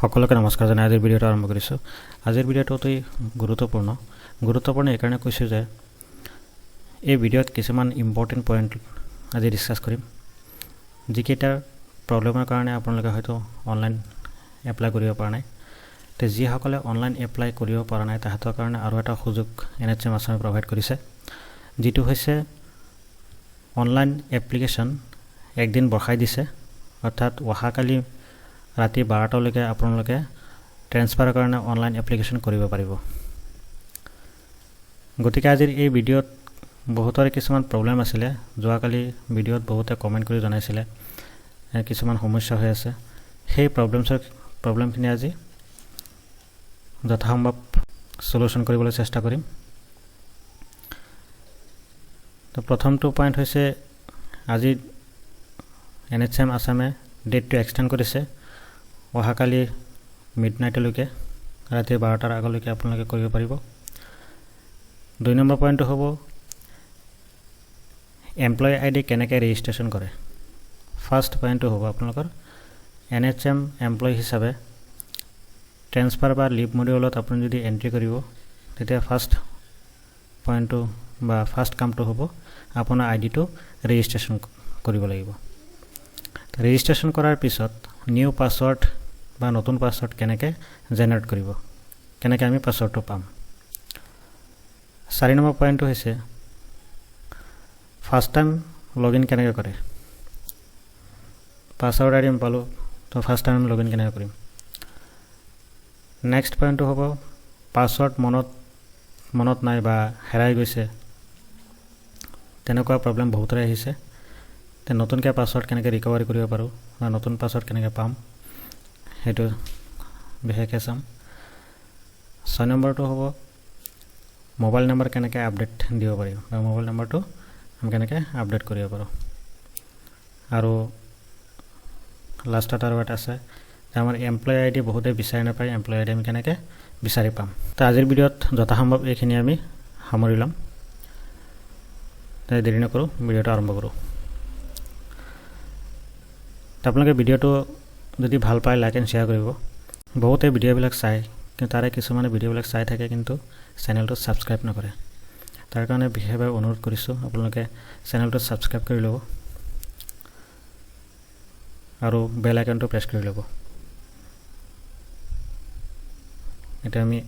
সকলোকে নমস্কাৰ জনাই আজিৰ ভিডিঅ'টো আৰম্ভ কৰিছোঁ। আজিৰ ভিডিঅ'টো অতি গুৰুত্বপূৰ্ণ এইকাৰণে কৈছোঁ যে এই ভিডিঅ'ত কিছুমান ইম্পৰ্টেণ্ট পইণ্ট আজি ডিছকাছ কৰিম, যিকেইটাৰ প্ৰব্লেমৰ কাৰণে আপোনালোকে হয়তো অনলাইন এপ্লাই কৰিব পৰা নাই। তো যিসকলে অনলাইন এপ্লাই কৰিব পৰা নাই তাহাঁতৰ কাৰণে আৰু এটা সুযোগ NHM আসামে প্ৰভাইড কৰিছে, যিটো হৈছে অনলাইন এপ্লিকেশ্যন একদিন বঢ়াই দিছে। অৰ্থাৎ অহাকালি ৰাতি 12টালৈকে আপোনালোকে ট্ৰেন্সফাৰৰ কাৰণে অনলাইন এপ্লিকেশ্যন কৰিব পাৰিব। গতিকে আজিৰ এই ভিডিঅ'ত বহুতৰে কিছুমান প্ৰব্লেম আছিলে। যোৱাকালি ভিডিঅ'ত বহুতে কমেণ্ট কৰি জনাইছিলে কিছুমান সমস্যা হৈ আছে। সেই প্ৰব্লেমখিনি আজি যথাসম্ভৱ সলিউশ্যন কৰিবলৈ চেষ্টা কৰিম। তো প্ৰথমটো পইণ্ট হৈছে আজি NHM আসামে ডেটটো এক্সটেণ্ড কৰিছে অহাকালি মিডনাইটলৈকে, ৰাতি 12টাৰ আগলৈকে আপোনালোকে কৰিব পাৰিব। 2 নম্বৰ পইণ্টটো হ'ব এমপ্লয়ী ID কেনেকৈ ৰেজিষ্ট্ৰেশ্যন কৰে। ফাৰ্ষ্ট পইণ্টটো হ'ব আপোনালোকৰ NHM এমপ্লয়ী হিচাপে ট্ৰেন্সফাৰ বা লিভ মডিউলত আপুনি যদি এণ্ট্ৰি কৰিব, তেতিয়া ফাৰ্ষ্ট পইণ্টটো বা ফাৰ্ষ্ট কামটো হ'ব আপোনাৰ আইডিটো ৰেজিষ্ট্ৰেশ্যন কৰিব লাগিব। ৰেজিষ্ট্ৰেশ্যন কৰাৰ পিছত নিউ পাছৱৰ্ড বা নতুন পাছৱৰ্ড কেনেকৈ জেনেৰেট কৰিব, কেনেকৈ আমি পাছৱৰ্ডটো পাম। 4 নম্বৰ পইণ্টটো হৈছে ফাৰ্ষ্ট টাইম লগইন কেনেকৈ কৰে। পাছৱৰ্ড ID পালোঁ, তো ফাৰ্ষ্ট টাইম লগইন কেনেকৈ কৰিম। নেক্সট পইণ্টটো হ'ব পাছৱৰ্ড মনত নাই বা হেৰাই গৈছে, তেনেকুৱা প্ৰব্লেম বহুতৰে আহিছে। তে নতুনকৈ পাছৱৰ্ড কেনেকৈ ৰিকভাৰি কৰিব পাৰোঁ বা নতুন পাছৱৰ্ড কেনেকৈ পাম, সেইটো বিশেষকৈ চাম। 6 নম্বৰটো হ'ব মোবাইল নম্বৰ কেনেকৈ আপডেট দিব পাৰিম বা মোবাইল নম্বৰটো আমি কেনেকৈ আপডেট কৰিব পাৰোঁ। আৰু লাষ্টত আৰু এটা আছে যে আমাৰ এমপ্লয়ী ID বহুতে বিচাৰি নাপায়, এমপ্লয়ী ID আমি কেনেকৈ বিচাৰি পাম। তো আজিৰ ভিডিঅ'ত যথাসম্ভৱ এইখিনি আমি সামৰি ল'ম। দেৰি নকৰোঁ, ভিডিঅ'টো আৰম্ভ কৰোঁ। আপোনালোকে ভিডিঅ'টো যদি ভাল পায় লাইক এণ্ড শ্বেয়াৰ কৰিব। বহুতে ভিডিঅ'বিলাক চায়, কিন্তু তাৰে কিছুমানে ভিডিঅ'বিলাক চাই থাকে কিন্তু চেনেলটো ছাবস্ক্ৰাইব নকৰে। তাৰ কাৰণে বিশেষভাৱে অনুৰোধ কৰিছোঁ আপোনালোকে চেনেলটো ছাবস্ক্ৰাইব কৰি ল'ব আৰু বেল আইকনটো প্ৰেছ কৰি ল'ব। এতিয়া আমি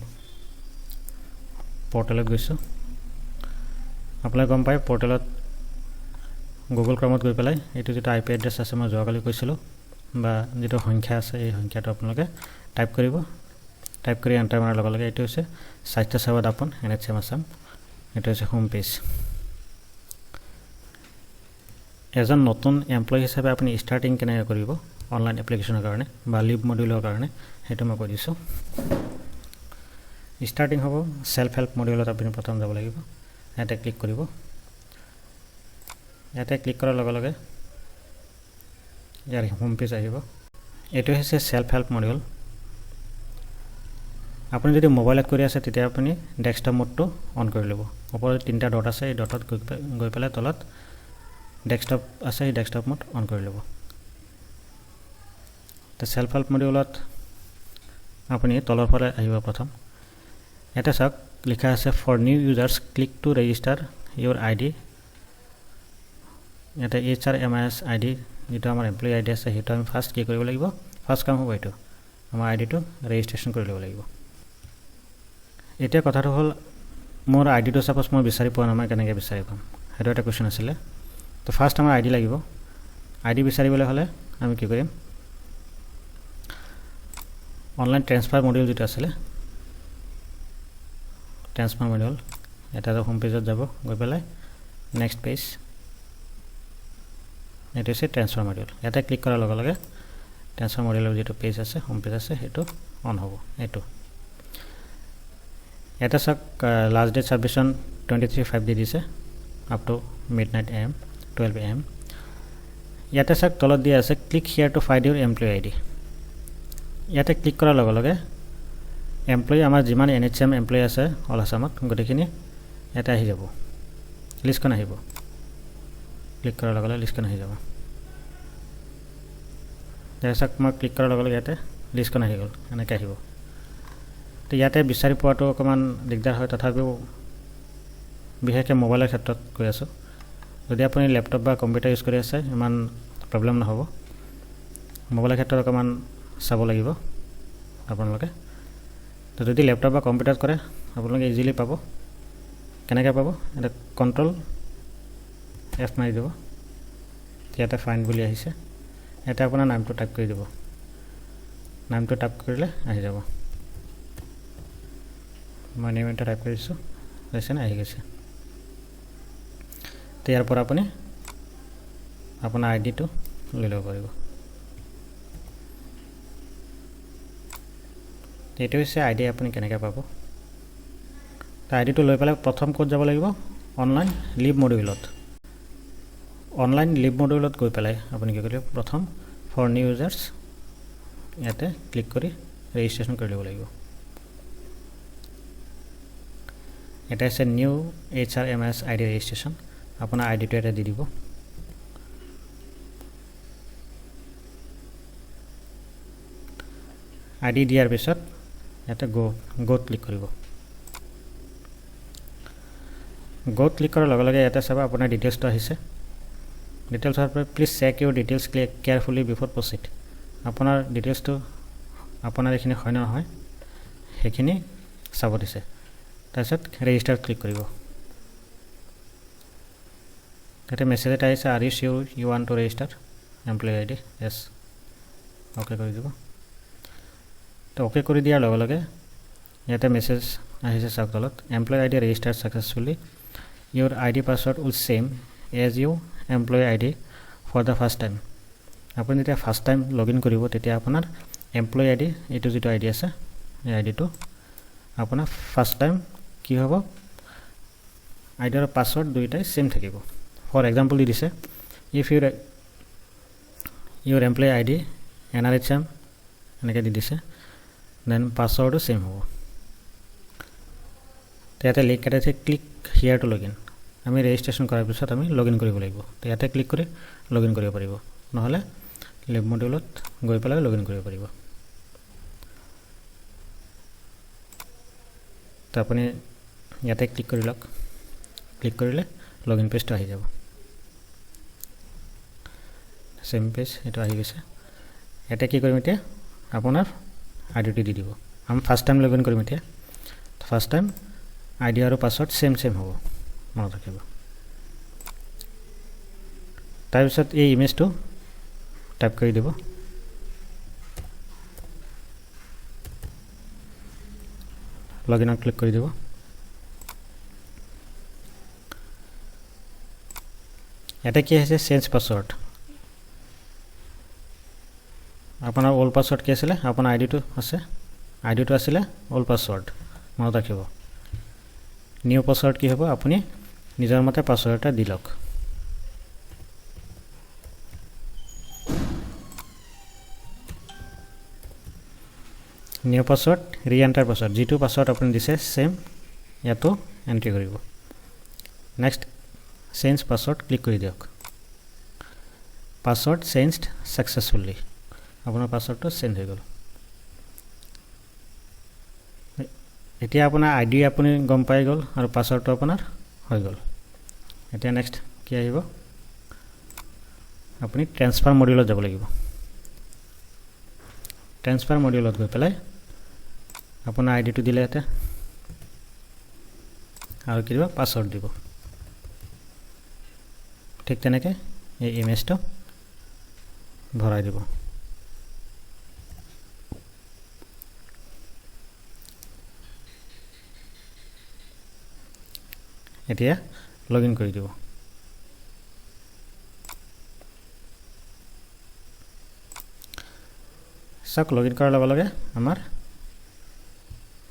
পৰ্টেলত গৈছোঁ। আপোনালোকে গম পায় পৰ্টেলত গুগল ক্ৰমত গৈ পেলাই এইটো যিটো IP এড্ৰেছ আছে মই যোৱাকালি কৈছিলোঁ, বা যিটো সংখ্যা আছে এই সংখ্যাটো আপোনালোকে টাইপ কৰিব। টাইপ কৰি এণ্টাৰ মাৰাৰ লগে লগে এইটো হৈছে স্বাস্থ্য সেৱা দাপোন NHM আসাম, এইটো হৈছে হোম পেজ। এজন নতুন এমপ্লয়ী হিচাপে আপুনি ষ্টাৰ্টিং কেনেকৈ কৰিব অনলাইন এপ্লিকেশ্যনৰ কাৰণে বা লিভ মডিউলৰ কাৰণে, সেইটো মই কৈ দিছোঁ। ষ্টাৰ্টিং হ'ব ছেল্ফ হেল্প মডিউলত আপুনি প্ৰথম যাব লাগিব। ইয়াতে ক্লিক কৰিব। ইয়াতে ক্লিক কৰাৰ লগে লগে ইয়াৰ হোম পেজ আহিব। এইটো হৈছে ছেল্ফ হেল্প মডিউল। আপুনি যদি মোবাইলত কৰি আছে তেতিয়া আপুনি ডেস্কটপ মোডটো অন কৰি ল'ব। ওপৰত 3টা ডট আছে, এই ডটত গৈ পেলাই তলত ডেস্কটপ আছে, এই ডেস্কটপ মোড অন কৰি ল'ব। তো ছেল্ফ হেল্প মডিউলত আপুনি তলৰ ফালে আহিব প্ৰথম। ইয়াতে চাওক লিখা আছে for new users click to register your ID। ইয়াতে HRMIS ID যিটো আমাৰ এমপ্লয়ী ID আছে সেইটো আমি ফাৰ্ষ্ট কি কৰিব লাগিব, ফাৰ্ষ্ট কাম হ'ব এইটো আমাৰ আইডিটো ৰেজিষ্ট্ৰেশ্যন কৰি ল'ব লাগিব। এতিয়া কথাটো হ'ল মোৰ আইডিটো ছাপ'জ মই বিচাৰি পোৱা নাই, মই কেনেকৈ বিচাৰি পাম, সেইটো এটা কুৱেশ্যন আছিলে। তো ফাৰ্ষ্ট আমাৰ ID লাগিব। ID বিচাৰিবলৈ হ'লে আমি কি কৰিম, অনলাইন ট্ৰেন্সফাৰ মডিউল যিটো আছিলে ট্ৰেন্সফাৰ মডিউল, এটা হোম পেজত যাব, গৈ পেলাই নেক্সট পেজ, এইটো হৈছে ট্ৰেন্সফাৰ মডিউল। ইয়াতে ক্লিক কৰাৰ লগে লগে ট্ৰেন্সফাৰ মডিউলৰ যিটো পেজ আছে হোম পেজ আছে সেইটো অন হ'ব। এইটো ইয়াতে চাওক লাষ্ট ডেট ছাবমিশ্যন 23/5 দি দিছে up to midnight AM 12 AM। ইয়াতে চাওক তলত দিয়া আছে click here to find your employee ID। ইয়াতে ক্লিক কৰাৰ লগে লগে এমপ্লয়ী আমাৰ যিমান NHM এমপ্লয়ী আছে অল আসামত গোটেইখিনি ইয়াতে আহি যাব, লিষ্টখন আহিব। ক্লিক কৰাৰ লগে লগে লিষ্টখন আহি যাব। চাওক মই ক্লিক কৰাৰ লগে লগে ইয়াতে লিষ্টখন আহি গ'ল এনেকৈ আহিব। তো ইয়াতে বিচাৰি পোৱাটো অকণমান দিগদাৰ হয়, তথাপিও বিশেষকৈ মোবাইলৰ ক্ষেত্ৰত কৈ আছোঁ। যদি আপুনি লেপটপ বা কম্পিউটাৰ ইউজ কৰি আছে ইমান প্ৰব্লেম নহ'ব। মোবাইলৰ ক্ষেত্ৰত অকণমান চাব লাগিব আপোনালোকে। তো যদি লেপটপ বা কম্পিউটাৰত কৰে আপোনালোকে ইজিলি পাব। কেনেকৈ পাব? এটা Ctrl+F মাৰি দিব, ইয়াতে ফাইণ্ড বুলি আহিছে, ইয়াতে আপোনাৰ নামটো টাইপ কৰি দিব। নামটো টাইপ কৰিলে আহি যাব। মই নেম এটা টাইপ কৰিছোঁ, হৈছেনে? আহি গৈছে। তো ইয়াৰ পৰা আপুনি আপোনাৰ আইডিটো লৈ ল'ব পাৰিব। এইটো হৈছে আইডি আপুনি কেনেকৈ পাব। তো আইডিটো লৈ পেলাই প্ৰথম ক'ত যাব লাগিব? অনলাইন লিভ মডিউলত। অনলাইন লিভ মডিউলত গৈ পেলাই আপুনি কি কৰিব? প্ৰথম ফৰ নিউ ইউজাৰ্ছ ইয়াতে ক্লিক কৰি ৰেজিষ্ট্ৰেশ্যন কৰি ল'ব লাগিব। এটা আছে নিউ HRMS আইডি ৰেজিষ্ট্ৰেশ্যন। আপোনাৰ আইডিটো এটা দি দিব। আইডি দিয়াৰ পিছত ইয়াতে গ'ত ক্লিক কৰিব। গ'ত ক্লিক কৰাৰ লগে লগে ইয়াতে চাব আপোনাৰ ডিটেইলছটো আহিছে। ডিটেইলছ হোৱাৰ পৰা please check your details carefully before proceed. আপোনাৰ ডিটেইলছটো আপোনাৰ এইখিনি হয় নে নহয় সেইখিনি চাব দিছে। তাৰপিছত ৰেজিষ্টাৰ ক্লিক কৰিব। তাতে মেছেজ এটা আহিছে, are you sure you want to register employee ID? Yes, okay কৰি দিব। তো অ'কে কৰি দিয়াৰ লগে লগে ইয়াতে মেছেজ আহিছে চাওক তলত, employee ID registered successfully, your ID password will same as you employee ID for the first time. আপুনি যেতিয়া ফাৰ্ষ্ট টাইম লগ ইন কৰিব তেতিয়া আপোনাৰ এমপ্লয়ী আইডি এইটো যিটো আইডি আছে এই আইডিটো আপোনাৰ ফাৰ্ষ্ট টাইম কি হ'ব, আইডি আৰু পাছৱৰ্ড দুয়োটাই ছেম থাকিব। ফৰ এক্সাম্পল দি দিছে, if Euro employee ID NRHM এনেকৈ দি দিছে, দেন পাছৱৰ্ডো ছেম হ'ব। ইয়াতে লিংক এটা আছে, click here to log in. আমি ৰেজিষ্ট্ৰেশ্যন কৰাৰ পিছত আমি লগ ইন কৰিব লাগিব। তো ইয়াতে ক্লিক কৰি লগ ইন কৰিব পাৰিব, নহ'লে লিভ মডিউলত গৈ পেলাই লগ ইন কৰিব পাৰিব। তো আপুনি ইয়াতে ক্লিক কৰি লওক। ক্লিক কৰিলে লগ ইন পেজটো আহি যাব। ছেম পেজ এইটো আহি গৈছে। ইয়াতে কি কৰিম এতিয়া, আপোনাৰ আইডিটো দি দিব। আমি ফাৰ্ষ্ট টাইম লগ ইন কৰিম এতিয়া। ফাৰ্ষ্ট টাইম আইডি আৰু পাছৱৰ্ড ছেম হ'ব, মনত ৰাখিব। তাৰপিছত এই ইমেজটো টাইপ কৰি দিব। লগ ইনত ক্লিক কৰি দিব। ইয়াতে কি আহিছে, চেঞ্জ পাছৱৰ্ড। আপোনাৰ অল্ড পাছৱৰ্ড কি আছিলে, আপোনাৰ আইডিটো আছিলে অল্ড পাছৱৰ্ড, মনত ৰাখিব। নিউ পাছৱৰ্ড কি হ'ব, আপুনি নিজৰ মতে পাছৱৰ্ড এটা দি লওক। নিউ পাছৱৰ্ড, ৰি এণ্টাৰ পাছৱৰ্ড, যিটো পাছৱৰ্ড আপুনি দিছে ছেম ইয়াতো এণ্ট্ৰি কৰিব। নেক্সট চেঞ্জ পাছৱৰ্ড ক্লিক কৰি দিয়ক। পাছৱৰ্ড চেঞ্জড ছাকচেছফুলি, আপোনাৰ পাছৱৰ্ডটো চেঞ্জ হৈ গ'ল। এতিয়া আপোনাৰ আইডি আপুনি গম পাই গ'ল আৰু পাছৱৰ্ডটো আপোনাৰ হৈ গ'ল। এতিয়া নেক্সট কি আহিব, আপুনি ট্ৰেন্সফাৰ মডিউলত যাব লাগিব। ট্ৰেন্সফাৰ মডিউলত গৈ পেলাই আপোনাৰ আইডিটো দিলে ইয়াতে আৰু কি দিব, পাছৱৰ্ড দিব। ঠিক তেনেকৈ এই ইমেজটো ভৰাই দিব। এতিয়া লগ ইন কৰি দিব। চাওক লগ ইন কৰাৰ লগে লগে আমাৰ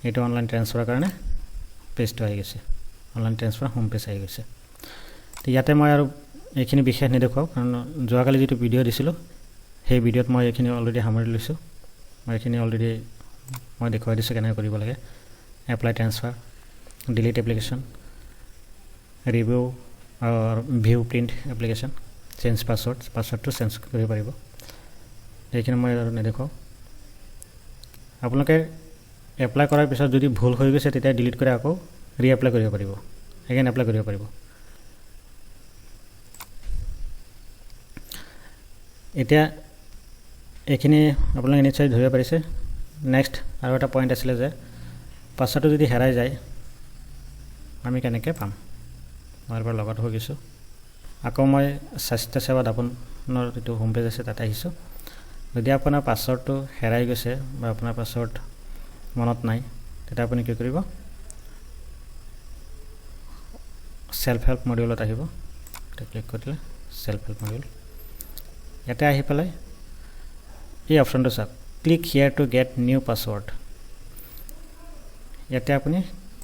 এইটো অনলাইন ট্ৰেন্সফাৰৰ কাৰণে পেজটো আহি গৈছে। অনলাইন ট্ৰেন্সফাৰ হোম পেজ আহি গৈছে। তো ইয়াতে মই আৰু এইখিনি বিশেষ নেদেখুৱাওঁ, কাৰণ যোৱাকালি যিটো ভিডিঅ' দিছিলোঁ সেই ভিডিঅ'ত মই এইখিনি অলৰেডি সামৰি লৈছোঁ। মই এইখিনি অলৰেডি মই দেখুৱাই দিছোঁ কেনেকৈ কৰিব লাগে। Apply transfer, delete application, review আৰু ভিউ প্ৰিণ্ট এপ্লিকেশ্যন, চেঞ্জ পাছৱৰ্ডটো চেঞ্জ কৰিব পাৰিব। এইখিনি মই আৰু নেদেখুৱাওঁ। আপোনালোকে এপ্লাই কৰাৰ পিছত যদি ভুল হৈ গৈছে তেতিয়া ডিলিট কৰি আকৌ ৰিএপ্লাই কৰিব পাৰিব, এগেইন এপ্লাই কৰিব পাৰিব। এতিয়া এইখিনি আপোনালোকে নিশ্চয় ধৰিব পাৰিছে। নেক্সট আৰু এটা পইণ্ট আছিলে যে পাছৱৰ্ডটো যদি হেৰাই যায় আমি কেনেকৈ পাম। মই এবাৰ লগত হৈ গৈছোঁ, আকৌ মই স্বাস্থ্য সেৱাত আপোনাৰ যিটো হোম পেজ আছে তাতে আহিছোঁ। যদি আপোনাৰ পাছৱৰ্ডটো হেৰাই গৈছে বা আপোনাৰ পাছৱৰ্ড মনত নাই তেতিয়া আপুনি কি কৰিব, সেল্ফ হেল্প মডিউলত আহিব, এটা ক্লিক কৰিলে সেল্ফ হেল্প মডিউল। ইয়াতে আহি পেলাই এই অপশ্যনটো চাওক, click here to get new password. ইয়াতে আপুনি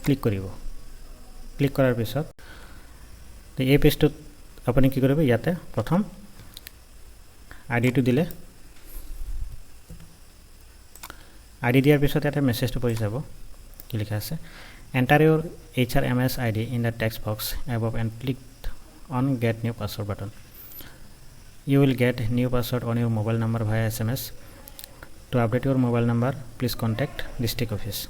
ক্লিক কৰিব। ক্লিক কৰাৰ পিছত এই পেজটোত আপুনি কি কৰিব, ইয়াতে প্ৰথম আইডিটো দিলে, আইডি দিয়াৰ পিছত ইয়াতে মেছেজটো পঢ়ি যাব কি লিখা আছে, enter Euro HRMS ID in the text box above and click on get new password button. You will get new password on your mobile number via SMS. To update your mobile number, please contact district office.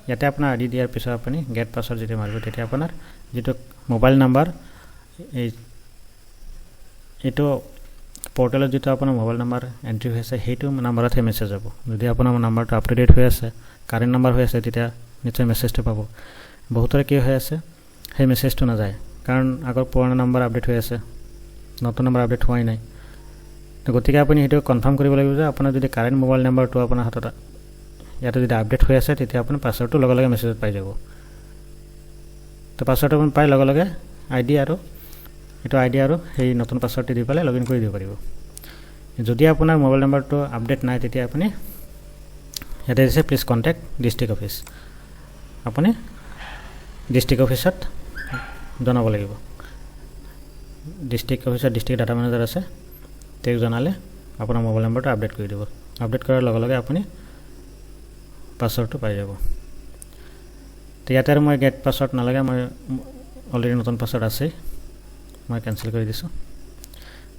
ইয়াতে আপোনাৰ ID দিয়াৰ পিছত আপুনি gate password যেতিয়া মাৰিব তেতিয়া আপোনাৰ যিটো মোবাইল নাম্বাৰ এইটো পৰ্টেলত যিটো আপোনাৰ মোবাইল নাম্বাৰ এণ্ট্ৰি হৈ আছে সেইটো নাম্বাৰতহে মেছেজ যাব। যদি আপোনাৰ নাম্বাৰটো আপ টু ডেট হৈ আছে, কাৰেণ্ট নাম্বাৰ হৈ আছে, তেতিয়া নিশ্চয় মেছেজটো পাব। বহুতৰে কি হৈ আছে, সেই মেছেজটো নাযায় কাৰণ আগৰ পুৰণা নাম্বাৰ আপডেট হৈ আছে, নতুন নাম্বাৰ আপডেট হোৱাই নাই। তো গতিকে আপুনি সেইটো কনফাৰ্ম কৰিব লাগিব যে আপোনাৰ যদি কাৰেণ্ট মোবাইল নাম্বাৰটো আপোনাৰ হাতত ইয়াতে যদি আপডেট হৈ আছে তেতিয়া আপুনি পাছৱৰ্ডটো লগে লগে মেছেজত পাই যাব। তো পাছৱৰ্ডটো আপুনি পাই লগে লগে আইডি আৰু সেই নতুন পাছৱৰ্ডটো দি পেলাই লগ ইন কৰি দিব পাৰিব। যদি আপোনাৰ মোবাইল নাম্বাৰটো আপডেট নাই তেতিয়া আপুনি ইয়াতে দিছে প্লিজ কণ্টেক্ট ডিষ্ট্ৰিক্ট অফিচ, আপুনি ডিষ্ট্ৰিক্ট অফিচত জনাব লাগিব। ডিষ্ট্ৰিক্ট অফিচত ডিষ্ট্ৰিক্ট ডাটা মেনেজাৰ আছে, তেওঁক জনালে আপোনাৰ মোবাইল নাম্বাৰটো আপডেট কৰি দিব। আপডেট কৰাৰ লগে লগে আপুনি পাছৱৰ্ডটো পাই যাব। তো ইয়াতে আৰু মই গেট পাছৱৰ্ড নালাগে, মই অলৰেডি নতুন পাছৱৰ্ড আছেই, মই কেঞ্চেল কৰি দিছোঁ।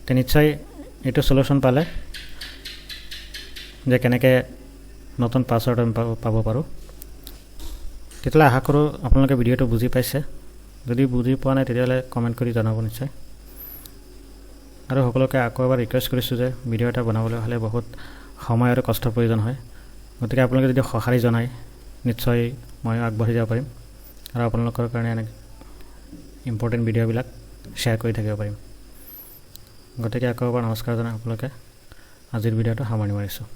তো নিশ্চয় এইটো চলিউশ্যন পালে যে কেনেকৈ নতুন পাছৱৰ্ড আমি পাব পাৰোঁ। তেতিয়াহ'লে আশা কৰোঁ আপোনালোকে ভিডিঅ'টো বুজি পাইছে। যদি বুজি পোৱা নাই তেতিয়াহ'লে কমেণ্ট কৰি জনাব নিশ্চয়। আৰু সকলোকে আকৌ এবাৰ ৰিকুৱেষ্ট কৰিছোঁ যে ভিডিঅ' এটা বনাবলৈ হ'লে বহুত সময় আৰু কষ্টৰ প্ৰয়োজন হয়। গতিকে আপোনালোকে যদি সঁহাৰি জনায় নিশ্চয় মই আগবাঢ়ি যাব পাৰিম আৰু আপোনালোকৰ কাৰণে এনে ইম্পৰ্টেণ্ট ভিডিঅ'বিলাক শ্বেয়াৰ কৰি থাকিব পাৰিম। গতিকে আকৌ এবাৰ নমস্কাৰ জনাই সকলোকে আজিৰ ভিডিঅ'টো সামৰণি মাৰিছোঁ।